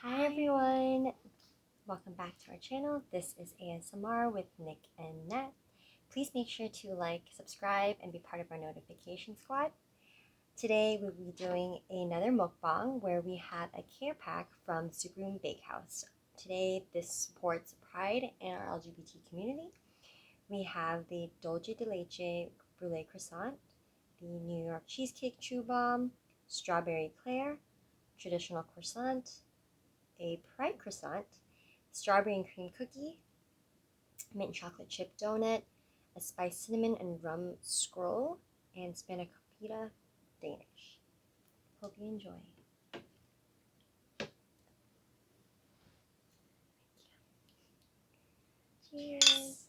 Hi everyone! Welcome back to our channel. This is ASMR with Nic and Nat. Please make sure to like, subscribe, and be part of our notification squad. Today we'll be doing another mukbang where we have a care pack from Supermoon Bakehouse. Today this supports pride and our LGBT community. We have the Dulce de Leche Brulee Croissant, the New York Cheesecake Chew Bomb, Strawberry Eclair, Traditional Croissant, a Pride Croissant, Strawberry and Cream Cookie, Mint Chocolate Chip Donut, a Spiced Cinnamon and Rum Scroll, and Spanakopita Danish. Hope you enjoy. Cheers!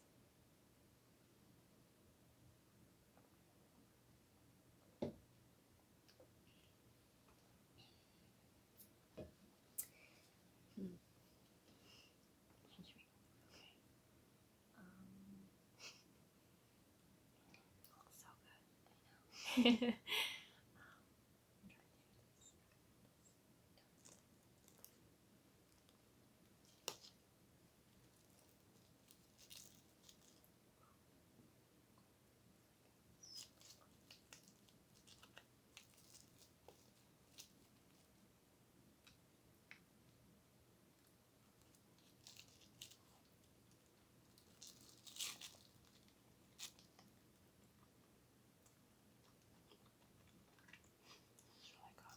So good.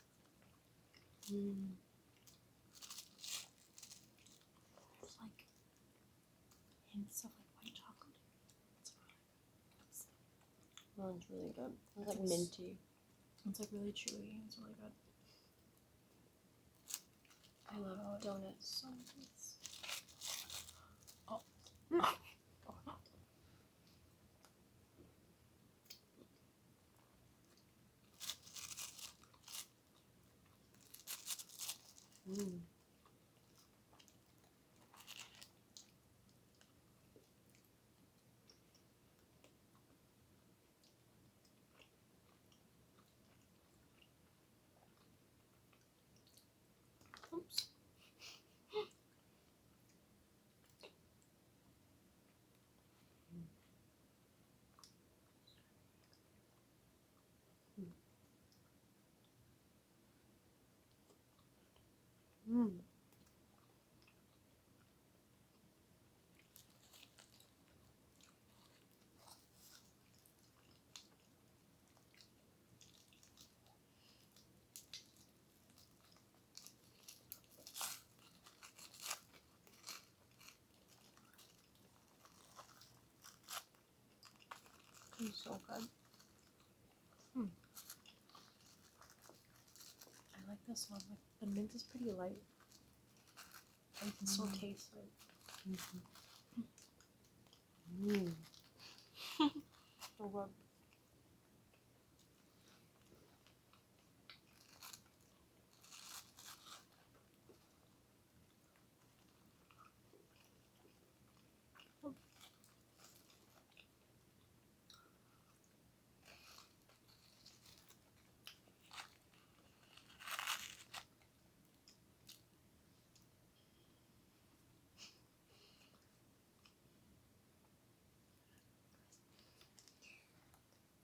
There's like hints of like white chocolate. Oh, it's really good. It's like minty. It's like really chewy. It's really good. I love donuts. So nice. Oh. Mm. Oops. Mm. It's so good. I like this one. Like the mint is pretty light. I can still taste it. Mm. So good.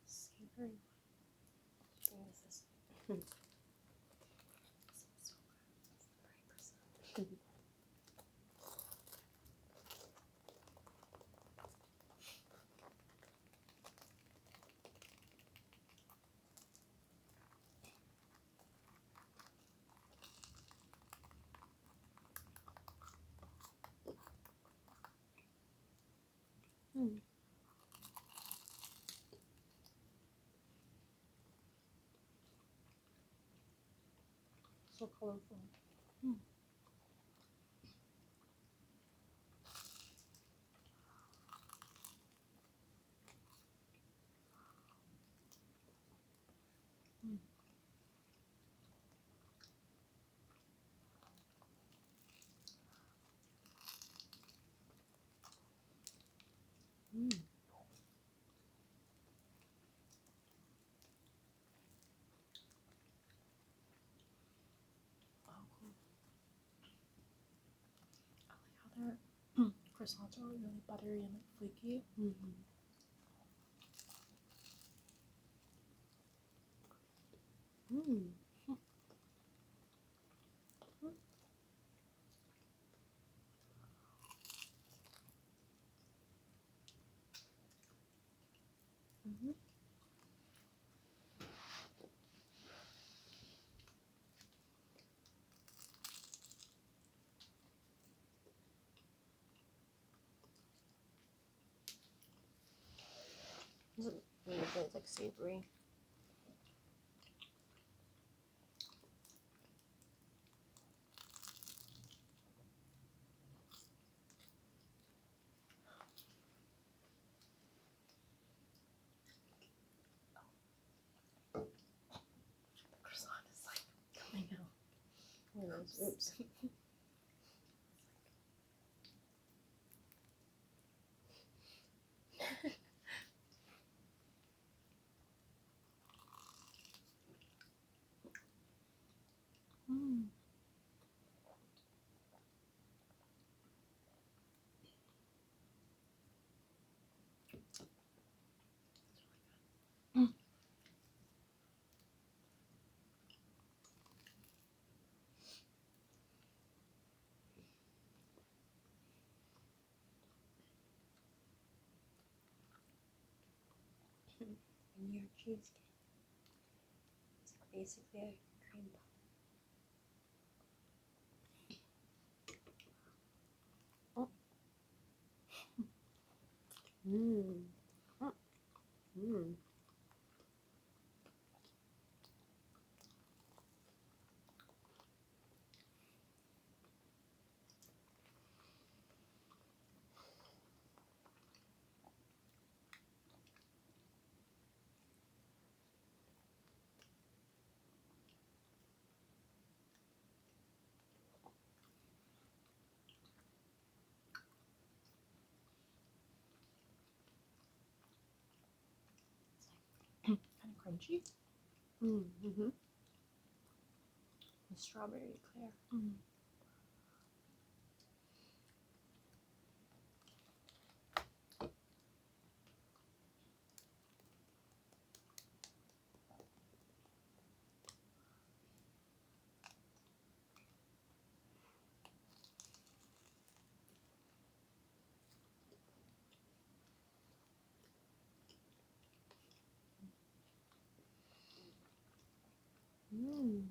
Savory. What is this? So Mm. So colorful. Mm. Oh, cool. croissants are really buttery and like flaky. Mm-hmm. Mm. Mm-hmm. This is really good. It's like savory. The croissant is like coming out. Oh, nice. Oops. Mm. And your cheesecake. It's like basically a cream puff. Oh. Mmm. Mmm. Kind of crunchy. Mm-hmm. The strawberry eclair. Mm. Mmm.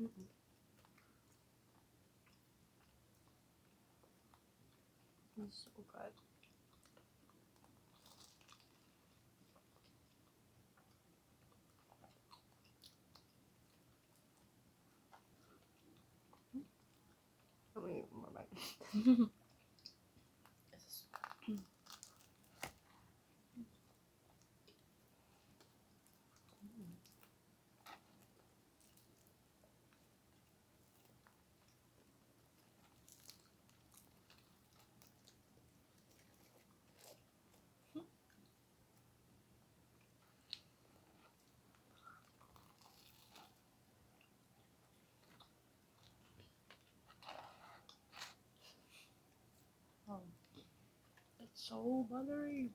Mm-mm. It's so good. I'm gonna eat one more bite. Oh, it's so buttery.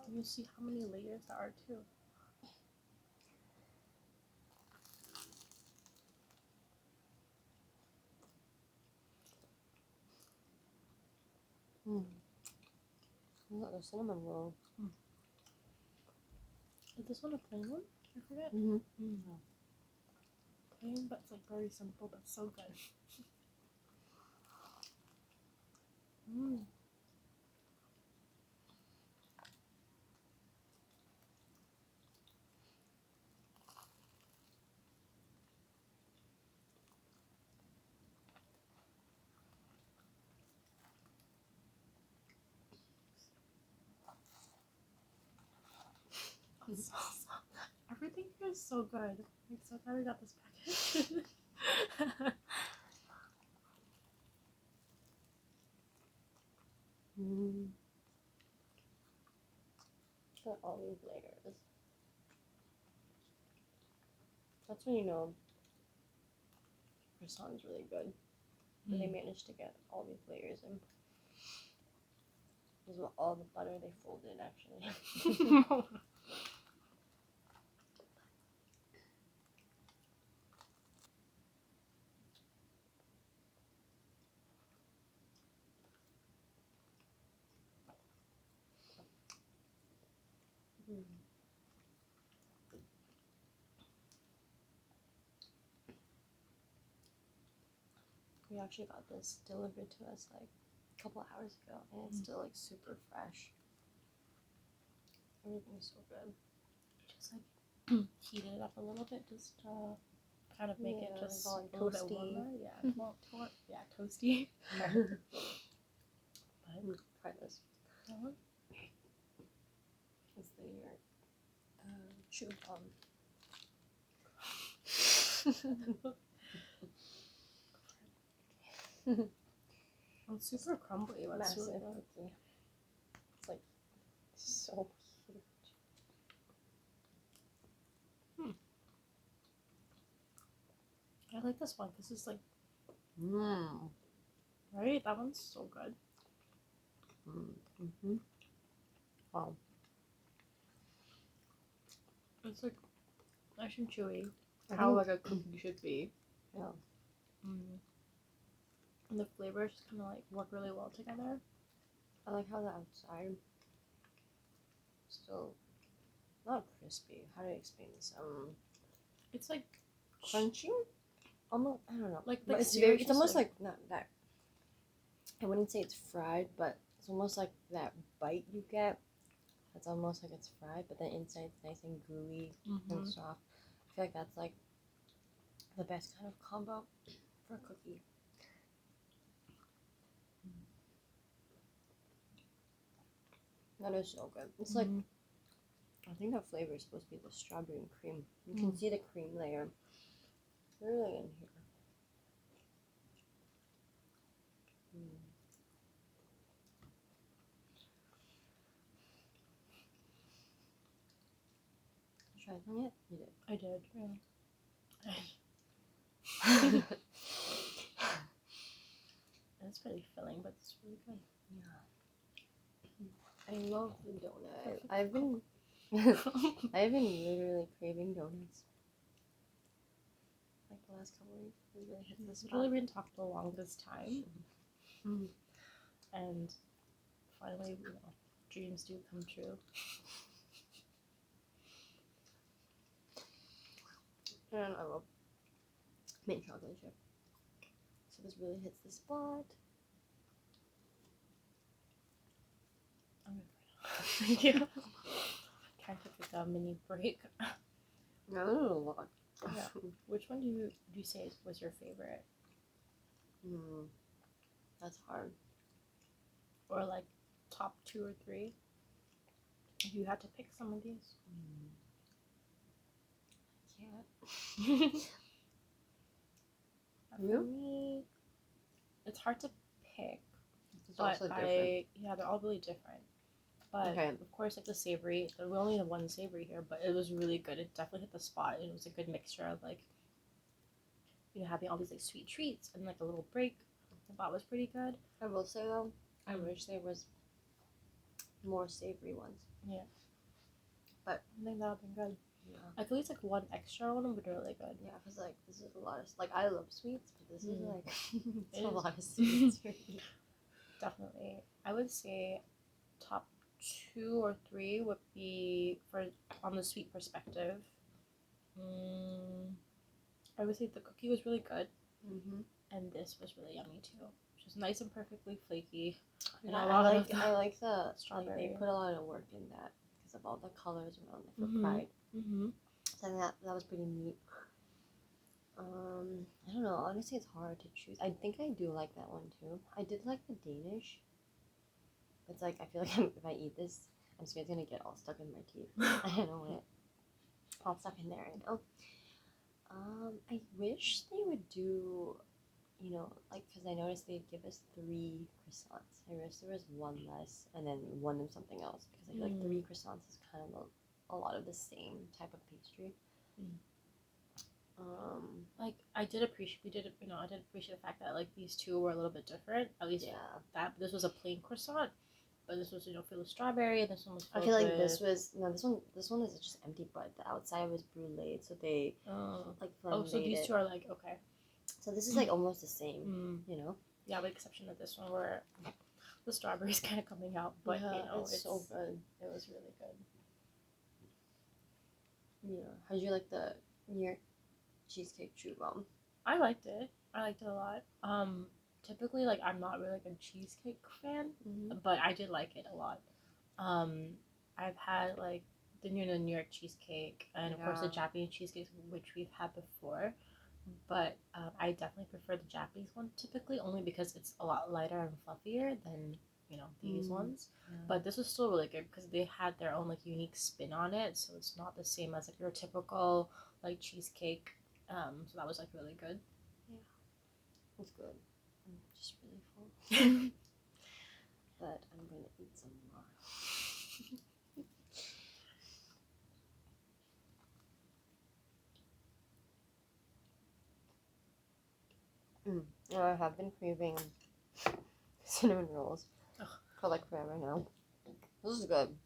You see how many layers there are too. Mm. Look, the cinnamon roll. Is this one a plain one? I forget. Mm-hmm. Plain, but it's like very simple, but so good. Mm. It's so good. Everything here is so good. I'm so glad we got this package. Mm. Got all these layers. That's when you know croissant is really good. But they managed to get all these layers in. This is all the butter they folded, actually. We actually got this delivered to us like a couple hours ago, and it's still like super fresh. Everything's so good. Just like heat it up a little bit, just kind of make it just all, like, a little bit toasty. warmer. Yeah, well, toasty. But Try this. that one, It's the New York chew gum. it's super crumbly. But it's Massive really good. cookie. It's like so huge. I like this one. This is like, Mmm. right? That one's so good. Mm-hmm. Wow. It's like nice and chewy. I How think- like a cookie should be. Yeah. And the flavors just kind of like work really well together. I like how the outside still not crispy. How do I explain this? It's like Crunchy. Almost. I don't know. Like But it's cereal, very. It's just almost like not that. I wouldn't say it's fried, but it's almost like that bite you get. It's almost like it's fried, but then inside it's nice and gooey and soft. I feel like that's like the best kind of combo for a cookie. That is so good. It's like I think the flavor is supposed to be the strawberry and cream. You can see the cream layer. Really in here. You tried some yet? You did. I did. Yeah. It's pretty filling, but it's really good. Yeah. I love the donut. I've been literally craving donuts. Like the last couple weeks. It really hit the It's spot. really been talked the longest time. And finally, you know, dreams do come true. And I love mint chocolate chip. So this really hits the spot. I'm good for now. Thank you. Kind of took like a mini break. Yeah, this is a lot. Yeah. Which one do you say was your favorite? That's hard. Or like top 2 or 3? If you had to pick some of these. I can't. For me, it's hard to pick. It's But also different. yeah, they're all really different. But Okay. of course, like the savory, we only have one savory here, but it was really good. It definitely hit the spot. It was a good mixture of like, you know, having all these like sweet treats and like a little break. I thought was pretty good. I will say though, I wish there was more savory ones. Yeah. But I think that would have been good. yeah. Like at least like one extra one would be really good. Yeah, because like this is a lot of like I love sweets, but this is like it's It a is. lot of sweets. For me. Definitely. I would say top 2 or 3 would be for on the sweet perspective. I would say the cookie was really good, and this was really yummy too. Just nice and perfectly flaky. And Yeah, a lot of I like the strawberry. Like, they put a lot of work in that because of all the colors around it for Pride. So I think that was pretty neat. I don't know. Honestly, it's hard to choose. I think I do like that one too. I did like the Danish. It's like I feel like if I eat this, I'm just gonna get all stuck in my teeth. I don't know it. All stuck in there. I know. I wish they would do, you know, like because I noticed they'd give us 3 croissants. I wish there was one less and then one of something else because I feel like 3 croissants is kind of a lot of the same type of pastry. Like I did appreciate I did appreciate the fact that like these two were a little bit different. At least that this was a plain croissant, but this was filled with strawberry, and this one was I filled feel like with... this one is just empty, but the outside was brulee, so they like flambeed so these two are like okay. So this is like almost the same, you know. Yeah, with the exception of this one where the strawberries kind of coming out, but it's so good. It was really good. Yeah, how'd you like the New York cheesecake chew bomb? I liked it. I liked it a lot. Typically, like I'm not really like a cheesecake fan, but I did like it a lot. I've had like the New York cheesecake and of course the Japanese cheesecake, which we've had before, but I definitely prefer the Japanese one typically only because it's a lot lighter and fluffier than these ones. But this was still really good because they had their own like unique spin on it, so it's not the same as like your typical like cheesecake. So that was like really good. Yeah, it's good. I'm just really full, but I'm gonna eat some more. I have been craving cinnamon rolls for like forever now. This is good.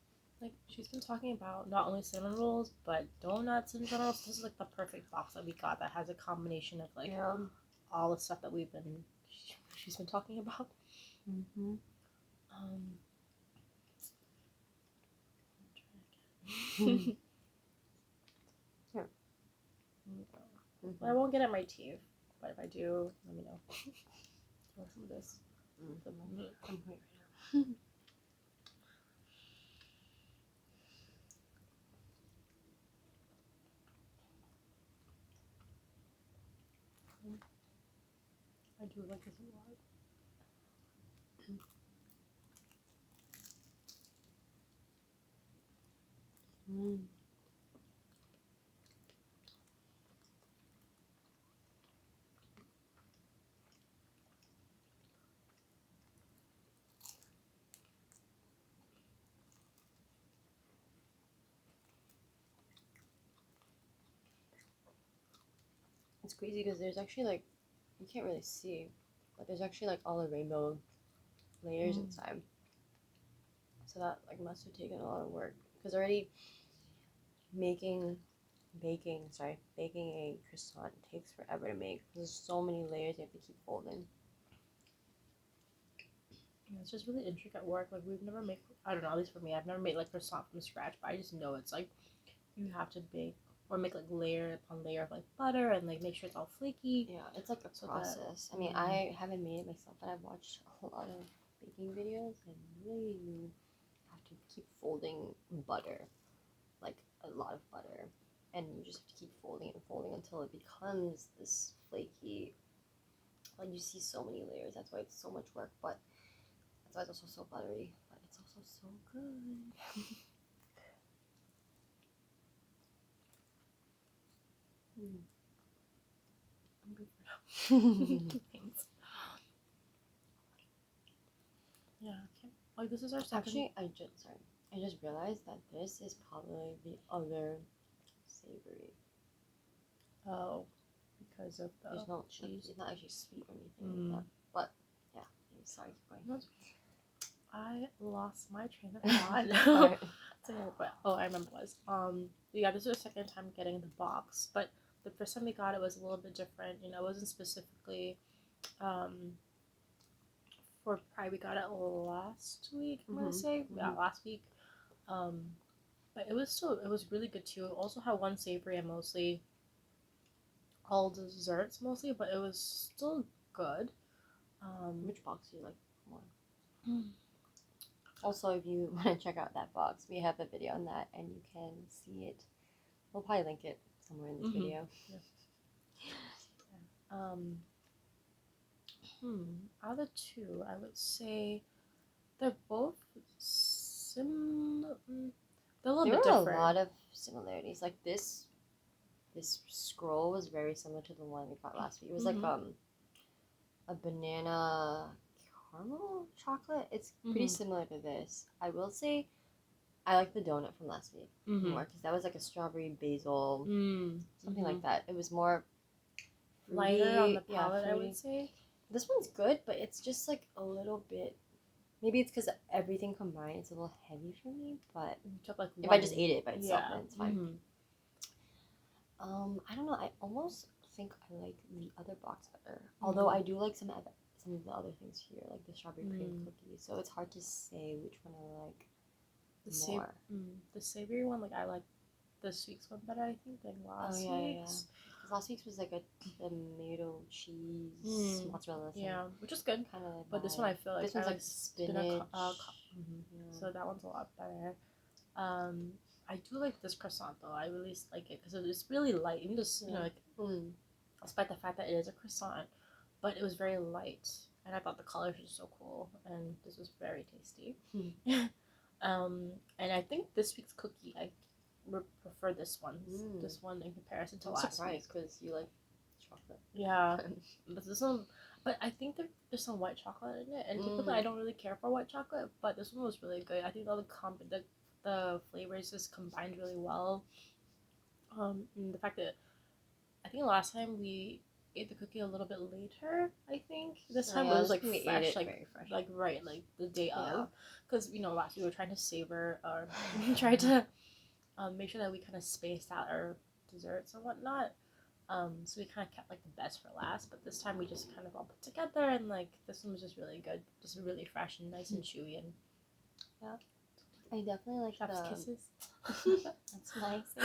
Like she's been talking about not only cinnamon rolls but donuts in general. So this is like the perfect box that we got that has a combination of like all the stuff that she's been talking about. Here. I won't get at my teeth, but if I do, let me know. Or some of this. I'm hungry right now. I do like this a lot. It's crazy because there's actually like, you can't really see, but there's actually like all the rainbow layers inside. So that like must have taken a lot of work because already baking a croissant takes forever to make. There's so many layers you have to keep folding. Yeah, it's just really intricate work. Like we've never made, I don't know, at least for me, I've never made like croissant from scratch, but I just know it's like you have to bake or make like layer upon layer of like butter and like make sure it's all flaky. Yeah, it's like a process. I mean, I haven't made it myself, but I've watched a lot of baking videos, and really you have to keep folding butter, like a lot of butter, and you just have to keep folding and folding until it becomes this flaky. Like you see so many layers. That's why it's so much work, but that's why it's also so buttery. But it's also so good. I'm good for now. Thanks. Yeah, okay. Like this is our second. Actually, I just realized that this is probably the other savory. Oh, because of the There's no cheese. It's not actually sweet or anything like that. But yeah, sorry, keep going. I lost my train of thought. I remember it was. Yeah, this was the second time getting the box, but the first time we got it was a little bit different. You know, it wasn't specifically for Pride. We got it last week, I'm gonna say. Yeah, last week. But it was really good too. It also had one savory and mostly all desserts mostly, but it was still good. Which box do you like more? Also, if you want to check out that box, we have a video on that, and you can see it. We'll probably link it somewhere in this video. Yeah. Out of the two, I would say they're both similar. They're a little bit different. There were a lot of similarities. Like this scroll was very similar to the one we got last week. It was like a banana caramel chocolate. It's pretty similar to this. I will say I like the donut from last week more because that was like a strawberry basil something like that. It was more lighter on the yeah, palate, I fruity. would say. This one's good, but it's just like a little bit. Maybe it's because everything combined, it's a little heavy for me. But Took like if I just ate it by itself, yeah. then it's fine. Mm-hmm. I don't know. I almost think I like the other box better. Although I do like some of the other things here, like the strawberry cream cookies. So it's hard to say which one I like more. The savory one, like I like the sweets one better. I think than last week's. Because last week's was like a tomato cheese mozzarella thing. Yeah, which is good. Kind of. But this one I feel like this one's I like spinach. So that one's a lot better. I do like this croissant though. I really like it because it's really light. Even just you know like, despite the fact that it is a croissant, but it was very light, and I thought the colors were so cool, and this was very tasty. And I think this week's cookie I prefer this one. This one in comparison to last week because you like chocolate. Yeah, but this one. But I think there's some white chocolate in it, and typically I don't really care for white chocolate, but this one was really good. I think all the flavors just combined really well. And the fact that I think last time we ate the cookie a little bit later. I think this time it was like fresh, very fresh, like right, like the day of, because last we were trying to savor or try to make sure that we kind of spaced out our desserts and whatnot. So we kind of kept like the best for last, but this time we just kind of all put together, and like this one was just really good, just really fresh and nice and chewy, and I definitely like chef's kisses. That's nice.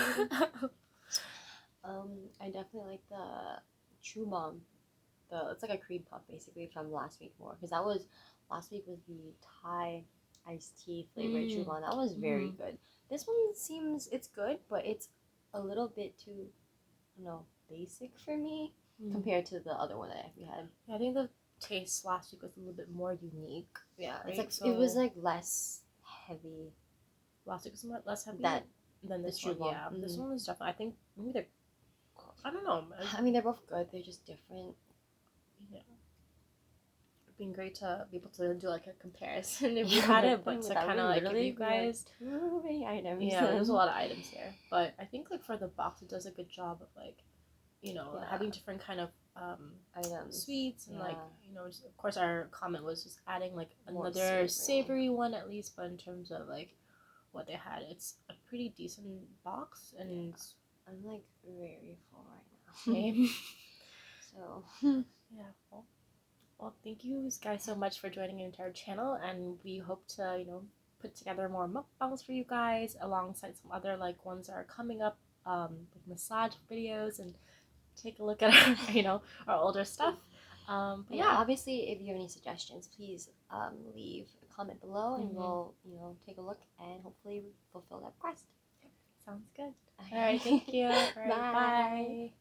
I definitely like the True Bomb. It's like a cream puff basically from last week more, because last week was the Thai iced tea flavored True Bomb. That was very good. This one it's good, but it's a little bit too, I don't know, basic for me compared to the other one that we had. Yeah, I think the taste last week was a little bit more unique. Yeah, right? It's like it was like less heavy. Last week was less heavy than this one. Yeah, this one was definitely. I think maybe they're. I don't know. I mean, they're both good. They're just different. Yeah. It'd been great to be able to do like a comparison if we had it, but to kind of like give you guys too many items. Yeah, there's a lot of items here, but I think like for the box, it does a good job of like, having different kind of items, sweets, and like just, of course our comment was just adding like another savory one at least, but in terms of like what they had, it's a pretty decent box, and I'm like very full right now. Same. So yeah. Well, thank you guys so much for joining into our channel, and we hope to put together more mukbangs for you guys alongside some other like ones that are coming up, like massage videos, and take a look at our our older stuff. But yeah, obviously if you have any suggestions, please leave a comment below, and we'll take a look and hopefully fulfill that request. Sounds good. All right, thank you. All right, bye.